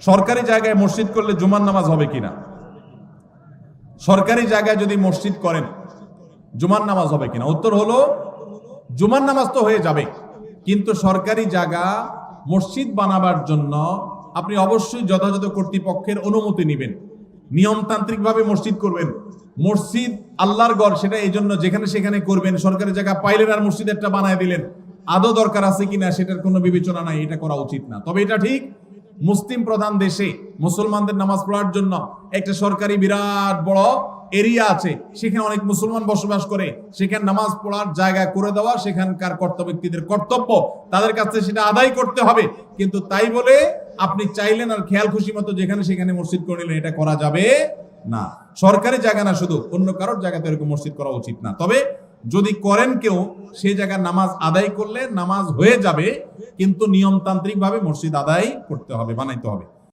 সরকারি জায়গায় মসজিদ করলে জুমার নামাজ হবে কিনা? সরকারি জায়গায় যদি মসজিদ করেন জুমার নামাজ হবে কিনা? উত্তর হলো জুমার নামাজ তো হয়ে যাবে, কিন্তু সরকারি জায়গা মসজিদ বানাবার জন্য আপনি অবশ্যই যথাযথ কর্তৃপক্ষের অনুমতি নেবেন, নিয়মতান্ত্রিক ভাবে মসজিদ করবেন। মসজিদ আল্লাহর ঘর, সেটা এই জন্য যেখানে সেখানে করবেন। সরকারি জায়গা পাইলেন আর মসজিদ একটা বানায় দিলেন, আদৌ দরকার আছে কিনা সেটার কোনো বিবেচনা নাই, এটা করা উচিত না। তবে এটা ঠিক, মুসলিম প্রধান দেশে মুসলমানদের নামাজ পড়ার জন্য একটা সরকারি বিরাট বড় এরিয়া আছে, সেখানে অনেক মুসলমান বসবাস করে, সেখানে নামাজ পড়ার জায়গা করে দেওয়া সেখানকার কর্তব্য ব্যক্তিদের কর্তব্য, তাদের কাছে সেটা আদায় করতে হবে। কিন্তু তাই বলে আপনি চাইলেন আর খেয়াল খুশি মতো যেখানে সেখানে মসজিদ করে নিলেন, এটা করা যাবে না। সরকারি জায়গা না, শুধু অন্য কারোর জায়গাতে এরকম মসজিদ করা উচিত না। তবে যদি করেন কেউ, সেই জায়গায় নামাজ আদায় করলে নামাজ হয়ে যাবে, কিন্তু নিয়মতান্ত্রিক ভাবে মসজিদ আদায় করতে হবে, বানাইতে হবে।